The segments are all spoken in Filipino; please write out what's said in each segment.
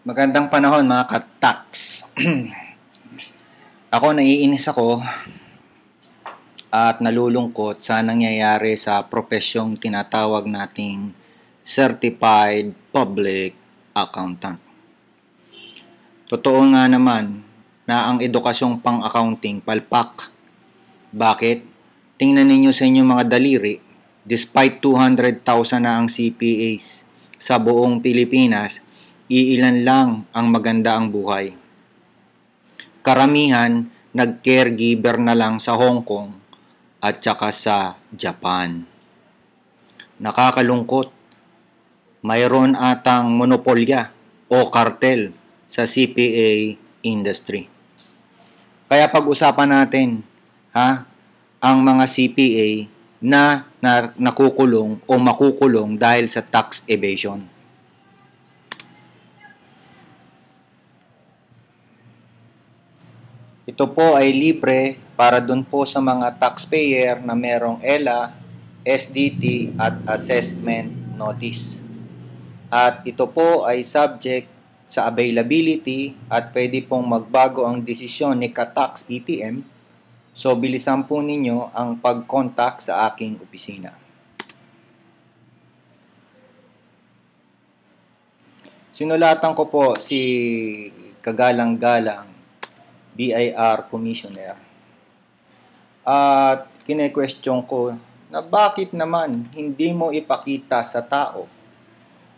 Magandang panahon mga ka-tax. Ako naiinis ako at nalulungkot sa nangyayari sa profesyong tinatawag nating Certified Public Accountant. Totoo nga naman na ang edukasyong pang-accounting palpak. Bakit? Tingnan ninyo sa inyong mga daliri, despite 200,000 na ang CPAs sa buong Pilipinas, iilan lang ang maganda ang buhay. Karamihan, nag-caregiver na lang sa Hong Kong at saka sa Japan. Nakakalungkot. Mayroon atang monopolya o kartel sa CPA industry. Kaya pag-usapan natin ang mga CPA na nakukulong o makukulong dahil sa tax evasion. Ito po ay libre para dun po sa mga taxpayer na merong ELA, SDT at Assessment Notice. At ito po ay subject sa availability at pwede pong magbago ang desisyon ni Ka-Tax ETM. So bilisan po ninyo ang pag-contact sa aking opisina. Sinulatan ko po si Kagalang-Galang BIR Commissioner at kine-question ko na bakit naman hindi mo ipakita sa tao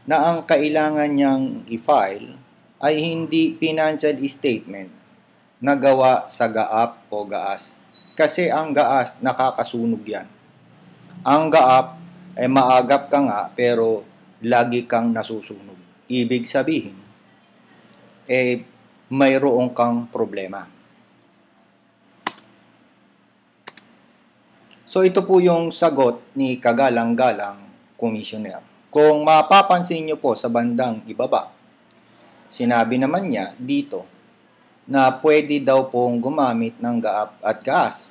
na ang kailangan niyang i-file ay hindi financial statement na gawa sa GAAP o GAAS. Kasi ang GAAS, nakakasunog yan. Ang GAAP ay maagap ka nga pero lagi kang nasusunog. Ibig sabihin, mayroong kang problema. So ito po yung sagot ni Kagalang-Galang Commissioner. Kung mapapansin nyo po sa bandang ibaba, sinabi naman niya dito na pwede daw pong gumamit ng GAAP at GAAS.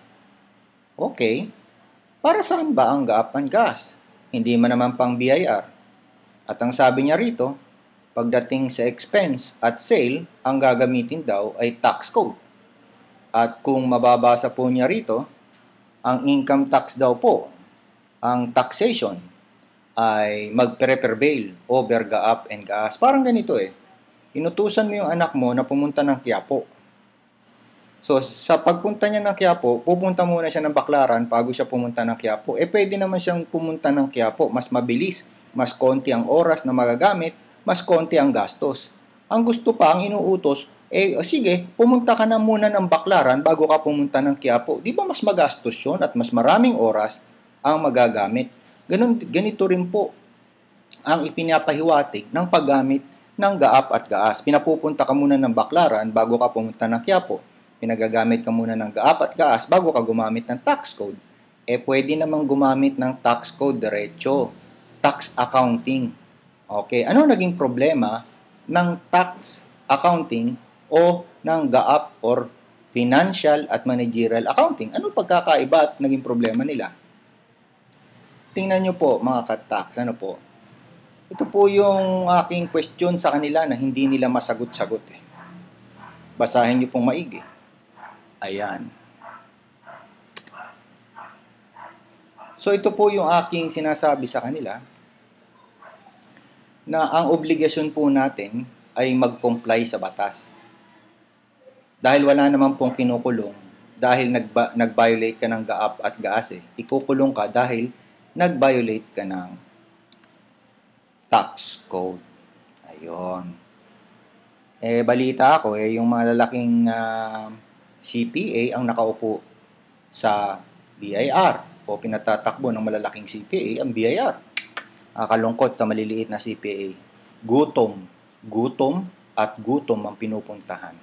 Okay, para saan ba ang GAAP at GAAS? Hindi man naman pang BIR. At ang sabi niya rito, pagdating sa expense at sale, ang gagamitin daw ay tax code. At kung mababasa po niya rito, ang income tax daw po, ang taxation ay magpre-prevail over GAAP and GAAS. Parang ganito inutusan mo yung anak mo na pumunta ng Quiapo. So, sa pagpunta niya ng Quiapo, pupunta muna siya ng Baclaran bago siya pumunta ng Quiapo. Pwede naman siyang pumunta ng Quiapo, mas mabilis, mas konti ang oras na magagamit, mas konti ang gastos. Ang gusto pa, ang inuutos, sige, pumunta ka na muna ng Baclaran bago ka pumunta ng Quiapo. Di ba mas magastos yun at mas maraming oras ang magagamit? Ganito rin po ang ipinapahiwatig ng paggamit ng GAAP at GAAS. Pinapupunta ka muna ng Baclaran bago ka pumunta ng Quiapo. Pinagagamit ka muna ng GAAP at GAAS bago ka gumamit ng tax code. Pwede namang gumamit ng tax code diretso. Tax accounting. Okay, ano naging problema ng tax accounting o ng GAAP or financial at managerial accounting? Ano pagkakaiba at naging problema nila? Tingnan nyo po mga ka-tax, ito po yung aking question sa kanila na hindi nila masagot-sagot Basahin nyo pong maigi. Ayan. So ito po yung aking sinasabi sa kanila na ang obligasyon po natin ay mag-comply sa batas. Dahil wala naman pong kinukulong dahil nag-violate ka ng GAAP at GAAS ikukulong ka dahil nag-violate ka ng tax code. Ayun. Balita ako yung mga lalaking CPA ang nakaupo sa BIR o pinatatakbo ng malalaking CPA ang BIR. Kalungkot na maliliit na CPA. Gutom ang pinupuntahan.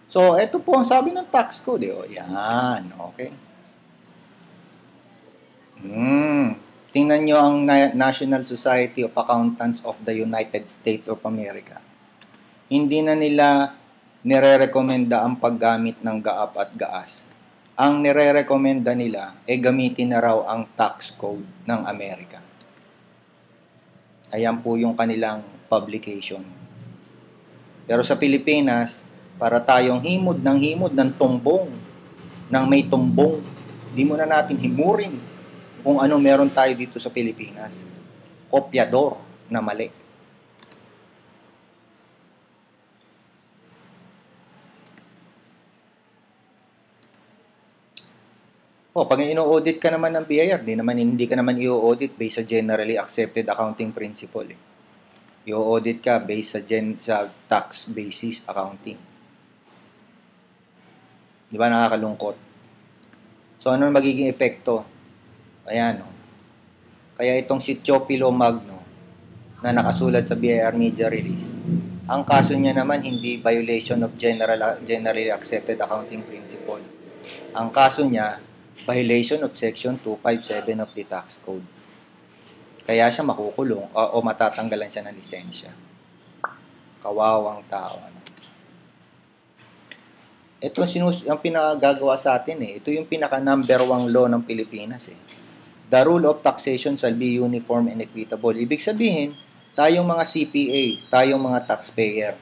So, ito po ang sabi ng tax code. Yan, okay. Tingnan nyo ang National Society of Accountants of the United States of America. Hindi na nila nire-recommenda ang paggamit ng GAAP at GAAS. Ang nire-recommenda nila gamitin na raw ang tax code ng Amerika. Ayan po yung kanilang publication. Pero sa Pilipinas, para tayong himod ng tumbong, ng may tumbong, di mo na natin himurin kung ano meron tayo dito sa Pilipinas. Kopyador na mali. Pag ino-audit ka naman ng BIR, hindi ka naman i-audit based sa generally accepted accounting principle. I-audit ka based sa tax basis accounting. Di ba nakakalungkot? So, ano magiging epekto? Ayan, Kaya itong si Teofilo Magno na nakasulat sa BIR Media Release, ang kaso niya naman hindi violation of generally accepted accounting principle. Ang kaso niya, violation of Section 257 of the Tax Code. Kaya siya makukulong o matatanggalan siya ng lisensya. Kawawang tao. Ito ang pinagagawa sa atin Ito yung pinaka number 1 law ng Pilipinas The rule of taxation shall be uniform and equitable. Ibig sabihin, tayong mga CPA, tayong mga taxpayer,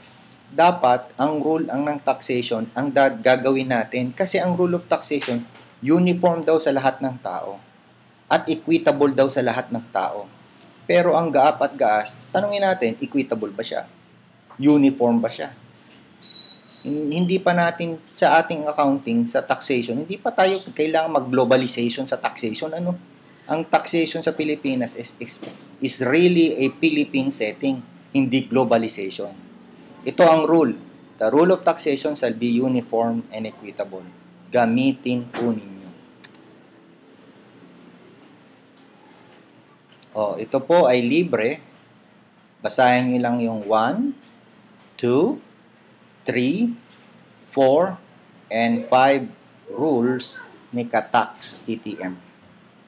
dapat ang rule ng taxation ang gagawin natin kasi ang rule of taxation uniform daw sa lahat ng tao at equitable daw sa lahat ng tao. Pero ang gaap at gaas, tanungin natin, equitable ba siya? Uniform ba siya? Hindi pa natin sa ating accounting, sa taxation, hindi pa tayo kailangan mag-globalization sa taxation. Ang taxation sa Pilipinas is really a Philippine setting, hindi globalization. Ito ang rule. The rule of taxation shall be uniform and equitable. Gamitin po ninyo. Ito po ay libre. Basahin nyo lang yung 1, 2, 3, 4, and 5 rules ni Katax TTM.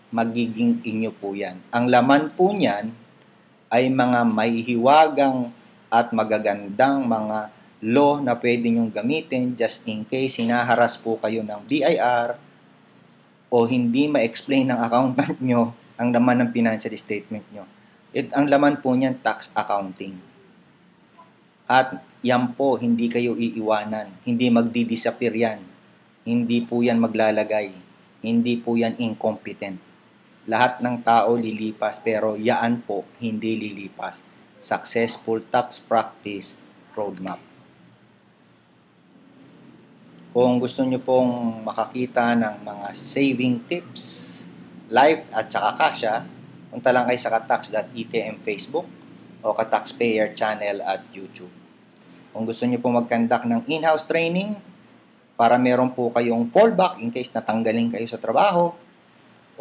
Magiging inyo po yan. Ang laman po niyan ay mga mahihiwagang at magagandang mga law na pwede nyong gamitin just in case hinaharas po kayo ng BIR o hindi ma-explain ng accountant nyo ang laman ng financial statement nyo. Ang laman po niyan, tax accounting. At yan po, hindi kayo iiwanan. Hindi magdi-disappear yan. Hindi po yan maglalagay. Hindi po yan incompetent. Lahat ng tao lilipas, pero yaan po, hindi lilipas. Successful Tax Practice Roadmap. Kung gusto nyo pong makakita ng mga saving tips, live at saka kasya, punta lang kayo sa katax.etm Facebook o Kataxpayer channel at YouTube. Kung gusto nyo pong mag-conduct ng in-house training para meron po kayong fallback in case natanggalin kayo sa trabaho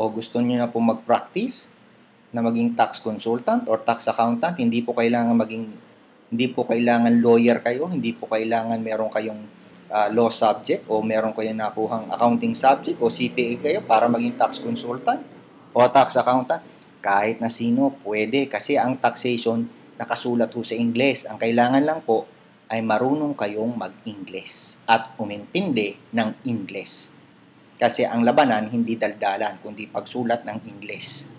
o gusto nyo na po mag-practice na maging tax consultant or tax accountant, hindi po kailangan lawyer kayo, hindi po kailangan meron kayong law subject o meron kayong nakuhang accounting subject o CPA kayo para maging tax consultant o tax accountant. Kahit na sino, pwede kasi ang taxation nakasulat ho sa Ingles. Ang kailangan lang po ay marunong kayong mag-Ingles at umintindi ng Ingles. Kasi ang labanan hindi daldalan kundi pagsulat ng Ingles.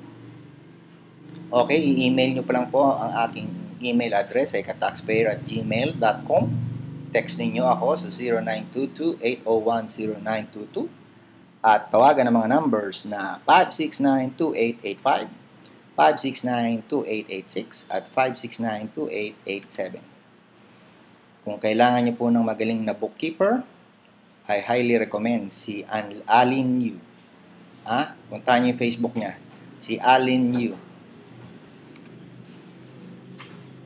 Okay, i-email nyo pa lang po ang aking email address ay kataxpayer@gmail.com. Text ninyo ako sa 0922-801-0922 at tawagan ang mga numbers na 569-2885, 569-2886 at 569-2887. Kung kailangan nyo po ng magaling na bookkeeper, I highly recommend si Alin Yu. Puntahan nyo yung Facebook niya, si Alin Yu.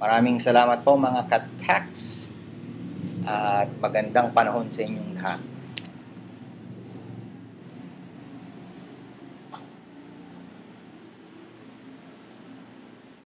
Maraming salamat po mga Katax at magandang panahon sa inyong lahat.